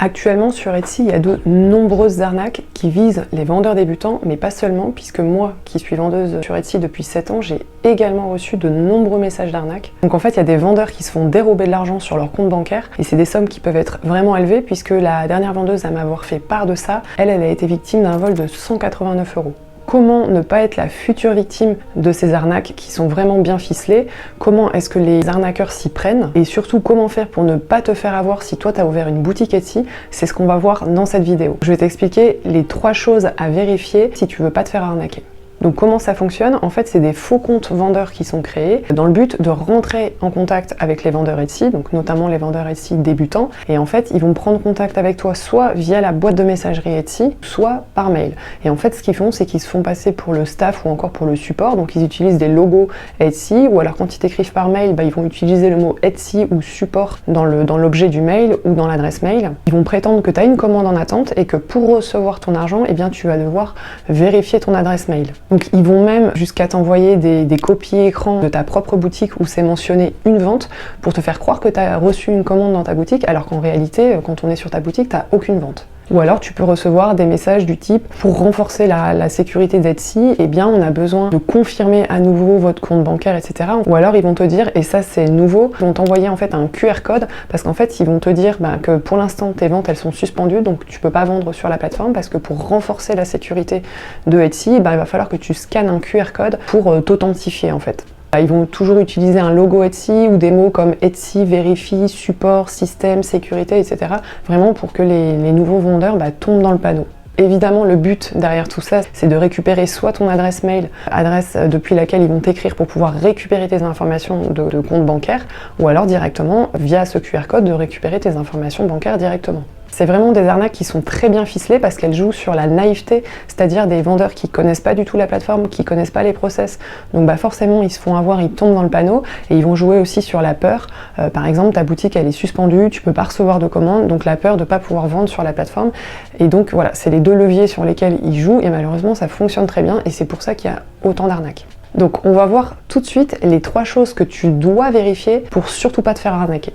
Actuellement sur Etsy, il y a de nombreuses arnaques qui visent les vendeurs débutants, mais pas seulement, puisque moi, qui suis vendeuse sur Etsy depuis 7 ans, j'ai également reçu de nombreux messages d'arnaques. Donc en fait, il y a des vendeurs qui se font dérober de l'argent sur leur compte bancaire, et c'est des sommes qui peuvent être vraiment élevées, puisque la dernière vendeuse à m'avoir fait part de ça, elle a été victime d'un vol de 189 €. Comment ne pas être la future victime de ces arnaques qui sont vraiment bien ficelées? Comment est-ce que les arnaqueurs s'y prennent? Et surtout, comment faire pour ne pas te faire avoir si toi tu as ouvert une boutique Etsy? C'est ce qu'on va voir dans cette vidéo. Je vais t'expliquer les 3 choses à vérifier si tu veux pas te faire arnaquer. Donc comment ça fonctionne? En fait, c'est des faux comptes vendeurs qui sont créés dans le but de rentrer en contact avec les vendeurs Etsy, donc notamment les vendeurs Etsy débutants. Et en fait, ils vont prendre contact avec toi soit via la boîte de messagerie Etsy, soit par mail. Et en fait, ce qu'ils font, c'est qu'ils se font passer pour le staff ou encore pour le support. Donc ils utilisent des logos Etsy, ou alors quand ils t'écrivent par mail, ils vont utiliser le mot Etsy ou support dans l'objet du mail ou dans l'adresse mail. Ils vont prétendre que tu as une commande en attente et que pour recevoir ton argent, eh bien, tu vas devoir vérifier ton adresse mail. Donc ils vont même jusqu'à t'envoyer des copies écran de ta propre boutique où c'est mentionné une vente pour te faire croire que tu as reçu une commande dans ta boutique, alors qu'en réalité, quand on est sur ta boutique, tu n'as aucune vente. Ou alors tu peux recevoir des messages du type « Pour renforcer la sécurité d'Etsy, eh bien on a besoin de confirmer à nouveau votre compte bancaire, etc. » Ou alors ils vont te dire, et ça c'est nouveau, ils vont t'envoyer en fait un QR code, parce qu'en fait ils vont te dire que pour l'instant tes ventes elles sont suspendues, donc tu peux pas vendre sur la plateforme, parce que pour renforcer la sécurité de Etsy, il va falloir que tu scannes un QR code pour t'authentifier en fait. Ils vont toujours utiliser un logo Etsy ou des mots comme Etsy, vérifie, support, système, sécurité, etc. Vraiment pour que les nouveaux vendeurs tombent dans le panneau. Évidemment, le but derrière tout ça, c'est de récupérer soit ton adresse mail, adresse depuis laquelle ils vont t'écrire pour pouvoir récupérer tes informations de compte bancaire, ou alors directement, via ce QR code, de récupérer tes informations bancaires directement. C'est vraiment des arnaques qui sont très bien ficelées parce qu'elles jouent sur la naïveté, c'est-à-dire des vendeurs qui connaissent pas du tout la plateforme, qui connaissent pas les process. Donc forcément, ils se font avoir, ils tombent dans le panneau et ils vont jouer aussi sur la peur. Par exemple, ta boutique, elle est suspendue, tu peux pas recevoir de commandes, donc la peur de pas pouvoir vendre sur la plateforme. Et donc voilà, c'est les 2 leviers sur lesquels ils jouent et malheureusement, ça fonctionne très bien et c'est pour ça qu'il y a autant d'arnaques. Donc on va voir tout de suite les 3 choses que tu dois vérifier pour surtout pas te faire arnaquer.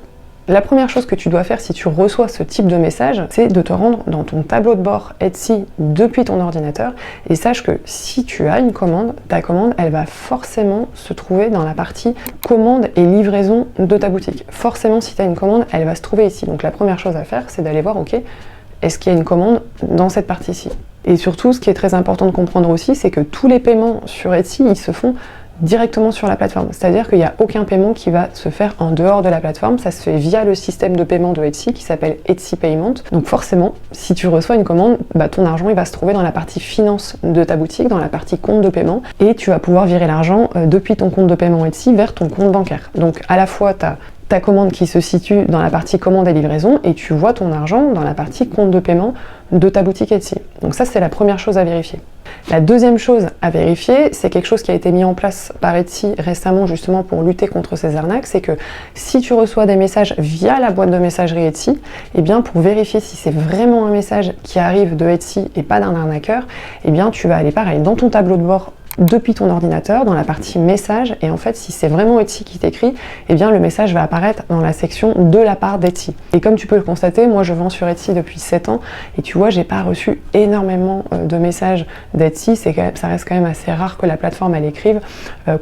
La première chose que tu dois faire si tu reçois ce type de message, c'est de te rendre dans ton tableau de bord Etsy depuis ton ordinateur et sache que si tu as une commande, ta commande, elle va forcément se trouver dans la partie commande et livraison de ta boutique. Forcément, si tu as une commande, elle va se trouver ici. Donc la première chose à faire, c'est d'aller voir, ok, est-ce qu'il y a une commande dans cette partie-ci? Et surtout, ce qui est très important de comprendre aussi, c'est que tous les paiements sur Etsy, ils se font directement sur la plateforme. C'est-à-dire qu'il n'y a aucun paiement qui va se faire en dehors de la plateforme. Ça se fait via le système de paiement de Etsy qui s'appelle Etsy Payment. Donc forcément, si tu reçois une commande, ton argent il va se trouver dans la partie finance de ta boutique, dans la partie compte de paiement, et tu vas pouvoir virer l'argent depuis ton compte de paiement Etsy vers ton compte bancaire. Donc à la fois, tu as ta commande qui se situe dans la partie commande et livraison et tu vois ton argent dans la partie compte de paiement de ta boutique Etsy. Donc ça, c'est la première chose à vérifier. La deuxième chose à vérifier, c'est quelque chose qui a été mis en place par Etsy récemment justement pour lutter contre ces arnaques, c'est que si tu reçois des messages via la boîte de messagerie Etsy, eh bien pour vérifier si c'est vraiment un message qui arrive de Etsy et pas d'un arnaqueur, eh bien tu vas aller pareil dans ton tableau de bord depuis ton ordinateur, dans la partie message, et en fait si c'est vraiment Etsy qui t'écrit, eh bien le message va apparaître dans la section de la part d'Etsy. Et comme tu peux le constater, moi je vends sur Etsy depuis 7 ans, et tu vois, j'ai pas reçu énormément de messages d'Etsy, ça reste quand même assez rare que la plateforme elle écrive,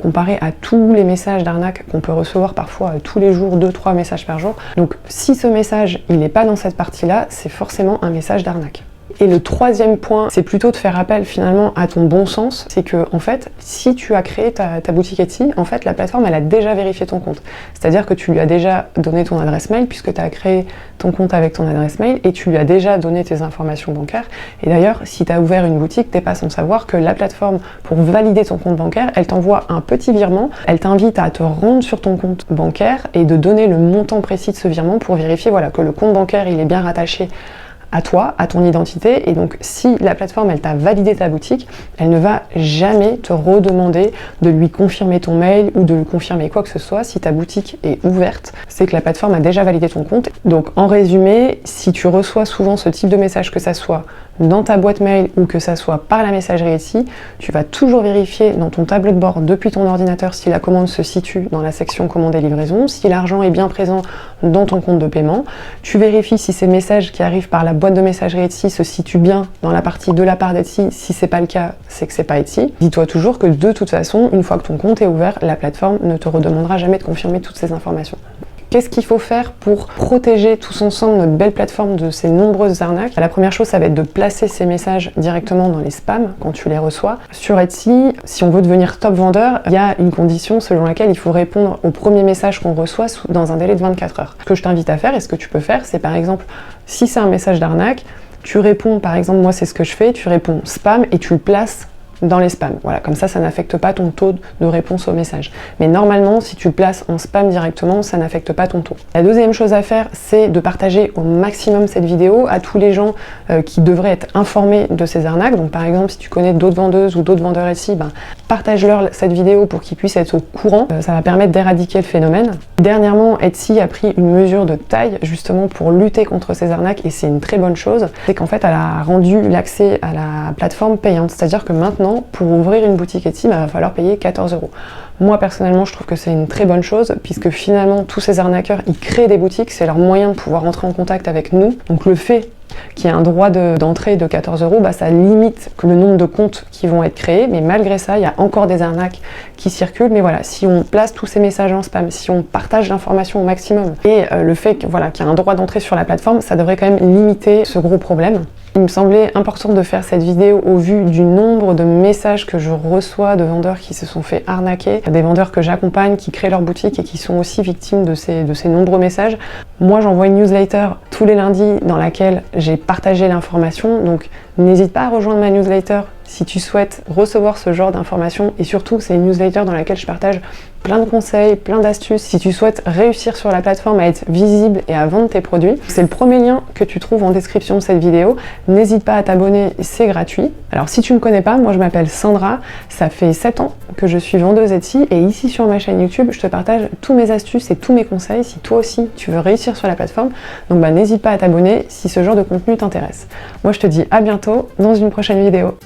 comparé à tous les messages d'arnaque qu'on peut recevoir parfois tous les jours, 2-3 messages par jour. Donc si ce message il n'est pas dans cette partie-là, c'est forcément un message d'arnaque. Et le troisième point, c'est plutôt de faire appel finalement à ton bon sens. C'est que en fait, si tu as créé ta boutique Etsy, en fait la plateforme elle a déjà vérifié ton compte. C'est-à-dire que tu lui as déjà donné ton adresse mail puisque tu as créé ton compte avec ton adresse mail et tu lui as déjà donné tes informations bancaires. Et d'ailleurs, si tu as ouvert une boutique, t'es pas sans savoir que la plateforme, pour valider ton compte bancaire, elle t'envoie un petit virement. Elle t'invite à te rendre sur ton compte bancaire et de donner le montant précis de ce virement pour vérifier que le compte bancaire il est bien rattaché à toi, à ton identité. Et donc si la plateforme elle t'a validé ta boutique, elle ne va jamais te redemander de lui confirmer ton mail ou de lui confirmer quoi que ce soit. Si ta boutique est ouverte, c'est que la plateforme a déjà validé ton compte. Donc en résumé, si tu reçois souvent ce type de message, que ça soit dans ta boîte mail ou que ça soit par la messagerie Etsy, tu vas toujours vérifier dans ton tableau de bord depuis ton ordinateur si la commande se situe dans la section commande et livraison, si l'argent est bien présent dans ton compte de paiement. Tu vérifies si ces messages qui arrivent par la boîte de messagerie Etsy se situent bien dans la partie de la part d'Etsy. Si c'est pas le cas, c'est que c'est pas Etsy. Dis-toi toujours que de toute façon, une fois que ton compte est ouvert, la plateforme ne te redemandera jamais de confirmer toutes ces informations. Qu'est-ce qu'il faut faire pour protéger tous ensemble notre belle plateforme de ces nombreuses arnaques? La première chose, ça va être de placer ces messages directement dans les spams quand tu les reçois. Sur Etsy, si on veut devenir top vendeur, il y a une condition selon laquelle il faut répondre au premier message qu'on reçoit dans un délai de 24 heures. Ce que je t'invite à faire et ce que tu peux faire, c'est par exemple, si c'est un message d'arnaque, tu réponds, par exemple, moi c'est ce que je fais, tu réponds spam et tu le places dans les spams. Voilà, comme ça n'affecte pas ton taux de réponse au message. Mais normalement, si tu le places en spam directement, ça n'affecte pas ton taux. La deuxième chose à faire, c'est de partager au maximum cette vidéo à tous les gens qui devraient être informés de ces arnaques. Donc par exemple, si tu connais d'autres vendeuses ou d'autres vendeurs ici, partage-leur cette vidéo pour qu'ils puissent être au courant. Ça va permettre d'éradiquer le phénomène. Dernièrement, Etsy a pris une mesure de taille justement pour lutter contre ces arnaques et c'est une très bonne chose. C'est qu'en fait, elle a rendu l'accès à la plateforme payante. C'est-à-dire que maintenant, pour ouvrir une boutique Etsy, il va falloir payer 14 €. Moi, personnellement, je trouve que c'est une très bonne chose, puisque finalement, tous ces arnaqueurs, ils créent des boutiques, c'est leur moyen de pouvoir entrer en contact avec nous. Donc le fait qu'il y ait un droit d'entrée de 14 €, ça limite le nombre de comptes qui vont être créés, mais malgré ça, il y a encore des arnaques qui circulent. Mais voilà, si on place tous ces messages en spam, si on partage l'information au maximum, et le fait qu'il y a un droit d'entrée sur la plateforme, ça devrait quand même limiter ce gros problème. Il me semblait important de faire cette vidéo au vu du nombre de messages que je reçois de vendeurs qui se sont fait arnaquer, des vendeurs que j'accompagne, qui créent leur boutique et qui sont aussi victimes de ces nombreux messages. Moi, j'envoie une newsletter tous les lundis dans laquelle j'ai partagé l'information, donc n'hésite pas à rejoindre ma newsletter si tu souhaites recevoir ce genre d'informations, et surtout c'est une newsletter dans laquelle je partage plein de conseils, plein d'astuces si tu souhaites réussir sur la plateforme à être visible et à vendre tes produits. C'est le premier lien que tu trouves en description de cette vidéo. N'hésite pas à t'abonner, c'est gratuit. Alors si tu ne me connais pas, moi je m'appelle Sandra, ça fait 7 ans que je suis vendeuse Etsy et ici sur ma chaîne YouTube, je te partage tous mes astuces et tous mes conseils si toi aussi tu veux réussir sur la plateforme. Donc n'hésite pas à t'abonner si ce genre de contenu t'intéresse. Moi je te dis à bientôt dans une prochaine vidéo.